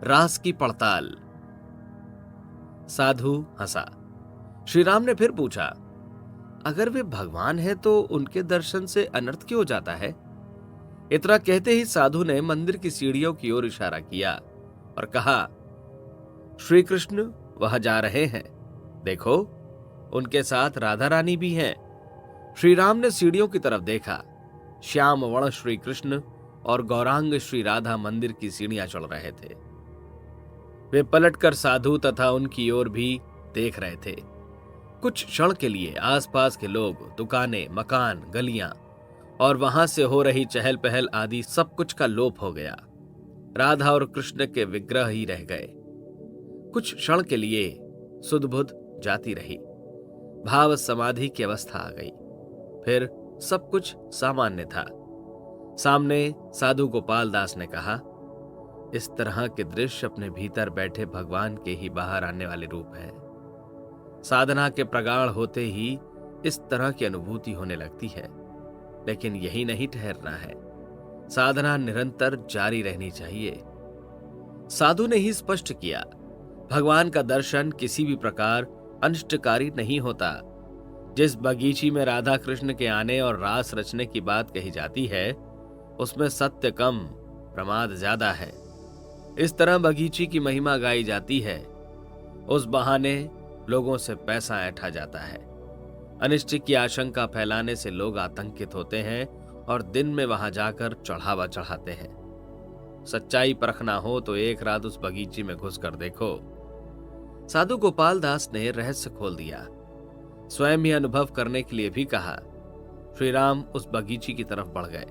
रास की पड़ताल। साधु हंसा। श्री राम ने फिर पूछा, अगर वे भगवान हैं तो उनके दर्शन से अनर्थ क्यों हो जाता है? इतना कहते ही साधु ने मंदिर की सीढ़ियों की ओर इशारा किया और कहा, श्री कृष्ण वहां जा रहे हैं, देखो उनके साथ राधा रानी भी हैं। श्री राम ने सीढ़ियों की तरफ देखा। श्याम वर्ण श्री कृष्ण और गौरांग श्री राधा मंदिर की सीढ़ियां चढ़ रहे थे। वे पलटकर साधु तथा उनकी ओर भी देख रहे थे। कुछ क्षण के लिए आसपास के लोग, दुकानें, मकान, गलियां और वहां से हो रही चहल पहल आदि सब कुछ का लोप हो गया। राधा और कृष्ण के विग्रह ही रह गए। कुछ क्षण के लिए सुध-बुध जाती रही। भाव समाधि की अवस्था आ गई। फिर सब कुछ सामान्य था। सामने साधु गोपाल दास ने कहा, इस तरह के दृश्य अपने भीतर बैठे भगवान के ही बाहर आने वाले रूप है। साधना के प्रगाढ़ होते ही इस तरह की अनुभूति होने लगती है। लेकिन यही नहीं ठहरना है, साधना निरंतर जारी रहनी चाहिए। साधु ने ही स्पष्ट किया, भगवान का दर्शन किसी भी प्रकार अनिष्टकारी नहीं होता। जिस बगीची में राधा कृष्ण के आने और रास रचने की बात कही जाती है, उसमें सत्य कम, प्रमाद ज्यादा है। इस तरह बगीची की महिमा गाई जाती है। उस बहाने लोगों से पैसा ऐंठा जाता है। अनिष्ट की आशंका फैलाने से लोग आतंकित होते हैं और दिन में वहां जाकर चढ़ावा चढ़ाते हैं। सच्चाई परखना हो तो एक रात उस बगीची में घुसकर देखो। साधु गोपाल दास ने रहस्य खोल दिया। स्वयं ही अनुभव करने के लिए भी कहा। श्री राम उस बगीची की तरफ बढ़ गए।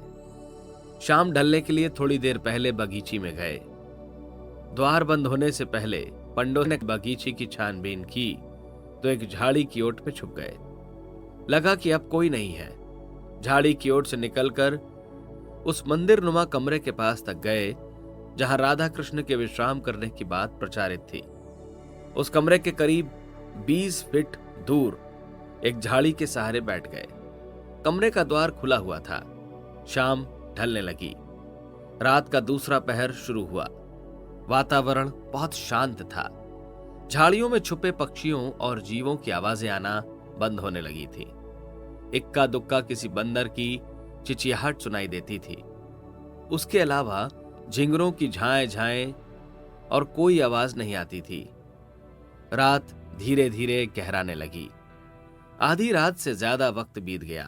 शाम ढलने के लिए थोड़ी देर पहले बगीची में गए। द्वार बंद होने से पहले पंडों ने बगीची की छानबीन की तो एक झाड़ी की ओट में छुप गए। लगा कि अब कोई नहीं है। झाड़ी की ओट से निकलकर उस मंदिर नुमा कमरे के पास तक गए जहां राधा कृष्ण के विश्राम करने की बात प्रचारित थी। उस कमरे के करीब 20 फीट दूर एक झाड़ी के सहारे बैठ गए। कमरे का द्वार खुला हुआ था। शाम ढलने लगी। रात का दूसरा पहर शुरू हुआ। वातावरण बहुत शांत था। झाड़ियों में छुपे पक्षियों और जीवों की आवाजें आना बंद होने लगी थी। इक्का दुक्का किसी बंदर की चिचियाहट सुनाई देती थी। उसके अलावा झिंगरों की झाएं झाएं और कोई आवाज नहीं आती थी। रात धीरे धीरे गहराने लगी। आधी रात से ज्यादा वक्त बीत गया।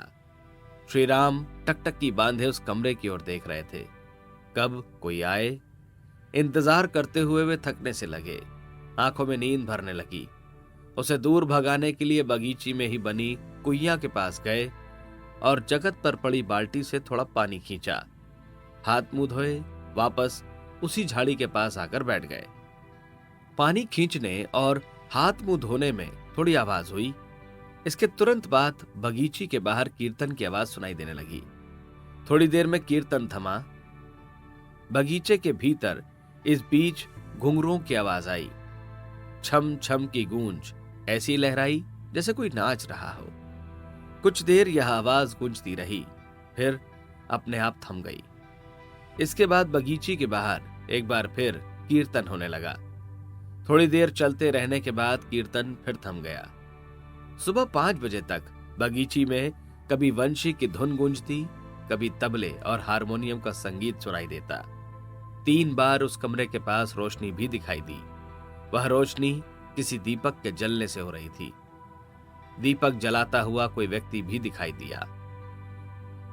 श्री राम टकटकी बांधे उस कमरे की ओर देख रहे थे। कब कोई आए, इंतजार करते हुए वे थकने से लगे। आंखों में नींद भरने लगी। उसे दूर भगाने के लिए बगीची में ही बनी कुइया के पास गए और जगत पर पड़ी बाल्टी से थोड़ा पानी खींचा। हाथ मुंह धोए वापस उसी झाड़ी के पास आकर बैठ गए। पानी खींचने और हाथ मुंह धोने में थोड़ी आवाज हुई। इसके तुरंत बाद बगीची के बाहर कीर्तन की आवाज सुनाई देने लगी। थोड़ी देर में कीर्तन थमा। बगीचे के भीतर इस बीच घुंघरुओं की आवाज आई। छम छम की गूंज ऐसी लहराई जैसे कोई नाच रहा हो। कुछ देर यह आवाज गूंजती रही, फिर अपने आप थम गई। इसके बाद बगीची के बाहर एक बार फिर कीर्तन होने लगा। थोड़ी देर चलते रहने के बाद कीर्तन फिर थम गया। सुबह 5 बजे तक बगीची में कभी वंशी की धुन गूंजती, कभी तबले और हारमोनियम का संगीत सुनाई देता। 3 बार उस कमरे के पास रोशनी भी दिखाई दी। वह रोशनी किसी दीपक के जलने से हो रही थी। दीपक जलाता हुआ कोई व्यक्ति भी दिखाई दिया।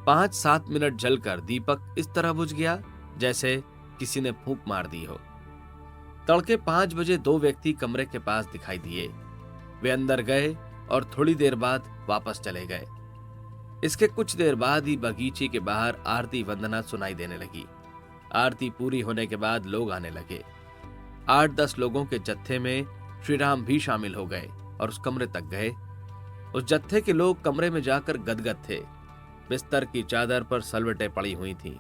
5-7 मिनट जलकर दीपक इस तरह बुझ गया जैसे किसी ने फूंक मार दी हो। तड़के 5 बजे 2 व्यक्ति कमरे के पास दिखाई दिए। वे अंदर गए और थोड़ी देर बाद वापस चले गए। इसके कुछ देर बाद ही बगीची के बाहर आरती वंदना सुनाई देने लगी। आरती पूरी होने के बाद लोग आने लगे। 8-10 लोगों के जत्थे में श्री राम भी शामिल हो गए और उस कमरे तक गए। उस जत्थे के लोग कमरे में जाकर गदगद थे। बिस्तर की चादर पर सलवटें पड़ी हुई थीं,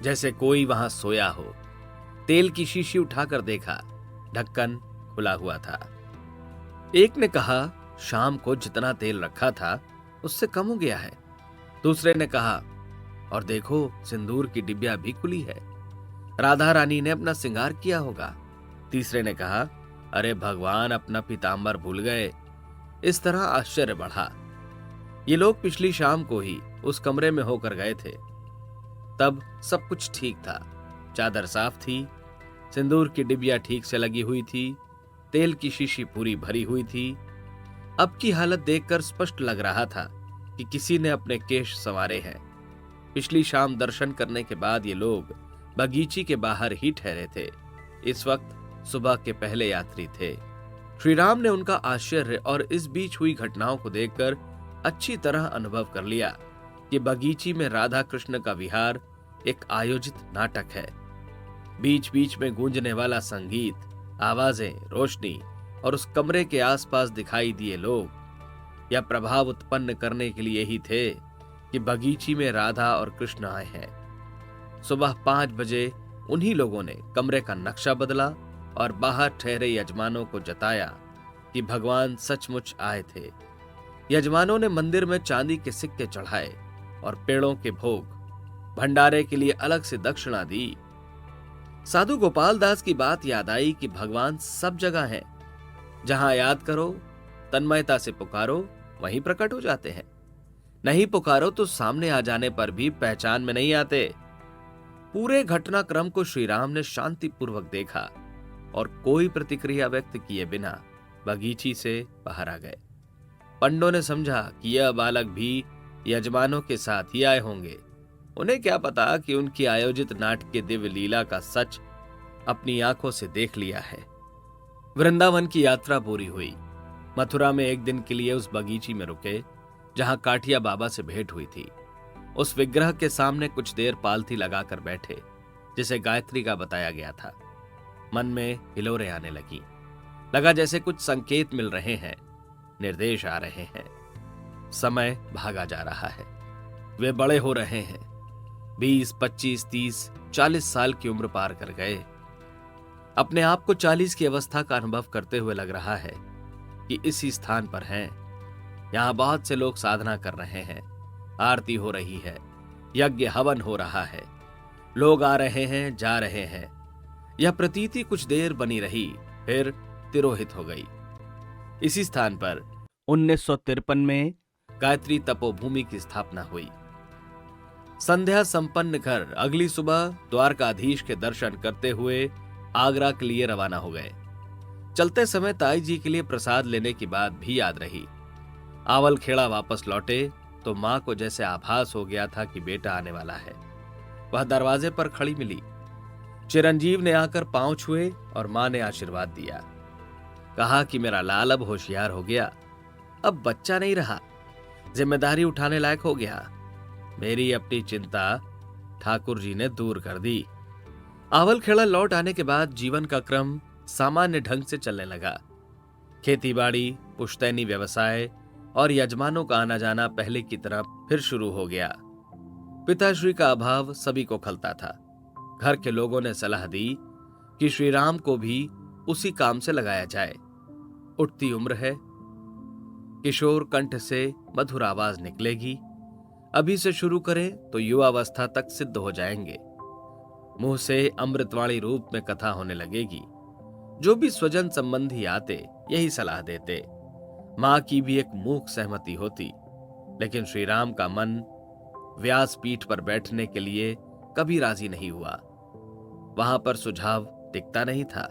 जैसे कोई वहां सोया हो। तेल की शीशी उठाकर देखा, ढक्कन खुला हुआ था। एक ने कहा, शाम को जितना तेल रखा था उससे कम हो गया है। दूसरे ने कहा, और देखो सिंदूर की डिब्बिया भी खुली है। राधा रानी ने अपना श्रृंगार किया होगा। तीसरे ने कहा, अरे भगवान अपना पीतांबर भूल गए। इस तरह आश्चर्य बढ़ा। ये लोग पिछली शाम को ही उस कमरे में होकर गए थे। तब सब कुछ ठीक था। चादर साफ थी, सिंदूर की डिबिया ठीक से लगी हुई थी, तेल की शीशी पूरी भरी हुई थी। अब की हालत देखकर स्पष्ट लग रहा था कि किसी ने अपने केश संवारे हैं। पिछली शाम दर्शन करने के बाद ये लोग बगीची के बाहर ही ठहरे थे। इस वक्त सुबह के पहले यात्री थे। श्री राम ने उनका आश्चर्य और इस बीच हुई घटनाओं को देखकर अच्छी तरह अनुभव कर लिया कि बगीची में राधा कृष्ण का विहार एक आयोजित नाटक है। बीच बीच में गूंजने वाला संगीत, आवाजें, रोशनी और उस कमरे के आसपास दिखाई दिए लोग यह प्रभाव उत्पन्न करने के लिए ही थे कि बगीची में राधा और कृष्ण आए हैं। सुबह 5 बजे उन्हीं लोगों ने कमरे का नक्शा बदला और बाहर ठहरे यजमानों को जताया कि भगवान सचमुच आए थे। यजमानों ने मंदिर में चांदी के सिक्के चढ़ाए और पेड़ों के भोग, भंडारे के लिए अलग से दक्षिणा दी। साधु गोपाल दास की बात याद आई कि भगवान सब जगह हैं। जहां याद करो, तन्मयता से पुकारो, वहीं प्रकट हो जाते हैं। नहीं पुकारो तो सामने आ जाने पर भी पहचान में नहीं आते। पूरे घटनाक्रम को श्री राम ने शांतिपूर्वक देखा और कोई प्रतिक्रिया व्यक्त किए बिना बगीची से बाहर आ गए। पंडों ने समझा कि यह बालक भी यजमानों के साथ ही आए होंगे। उन्हें क्या पता कि उनकी आयोजित नाटक के दिव्य लीला का सच अपनी आंखों से देख लिया है। वृंदावन की यात्रा पूरी हुई। मथुरा में एक दिन के लिए उस बगीची में रुके जहां काठिया बाबा से भेंट हुई थी। उस विग्रह के सामने कुछ देर पालथी लगाकर बैठे, जिसे गायत्री का बताया गया था। मन में हिलोरें आने लगी। लगा जैसे कुछ संकेत मिल रहे हैं, निर्देश आ रहे हैं। समय भागा जा रहा है। वे बड़े हो रहे हैं। 20, 25, 30, 40 साल की उम्र पार कर गए। अपने आप को 40 की अवस्था का अनुभव करते हुए लग रहा है कि इसी स्थान पर हैं। यहां बहुत से लोग साधना कर रहे हैं। आरती हो रही है, यज्ञ हवन हो रहा है, लोग आ रहे हैं, जा रहे हैं। यह प्रतीति कुछ देर बनी रही, फिर तिरोहित हो गई। इसी स्थान पर 1953 में गायत्री तपोभूमि की स्थापना हुई। संध्या संपन्न कर अगली सुबह द्वारकाधीश के दर्शन करते हुए आगरा के लिए रवाना हो गए। चलते समय ताई जी के लिए प्रसाद लेने की बात भी याद रही। आवल खेड़ा वापस लौटे तो मां को जैसे आभास हो गया था कि बेटा आने वाला है। वह दरवाजे पर खड़ी मिली। चिरंजीव ने आकर पांव छुए और मां ने आशीर्वाद दिया। कहा कि मेरा लाल अब होशियार हो गया, अब बच्चा नहीं रहा, जिम्मेदारी उठाने लायक हो गया। मेरी अपनी चिंता ठाकुर जी ने दूर कर दी। आवल खेड़ा लौट आने के बाद जीवन का क्रम सामान्य ढंग से चलने लगा। खेतीबाड़ी, पुश्तैनी व्यवसाय और यजमानों का आना जाना पहले की तरह फिर शुरू हो गया। पिताश्री का अभाव सभी को खलता था। घर के लोगों ने सलाह दी कि श्री राम को भी उसी काम से लगाया जाए। उठती उम्र है, किशोर कंठ से मधुर आवाज निकलेगी। अभी से शुरू करें तो युवावस्था तक सिद्ध हो जाएंगे। मुंह से अमृतवाणी रूप में कथा होने लगेगी। जो भी स्वजन संबंधी आते यही सलाह देते। मां की भी एक मूक सहमति होती, लेकिन श्री राम का मन व्यास पीठ पर बैठने के लिए कभी राजी नहीं हुआ। वहां पर सुझाव टिकता नहीं था।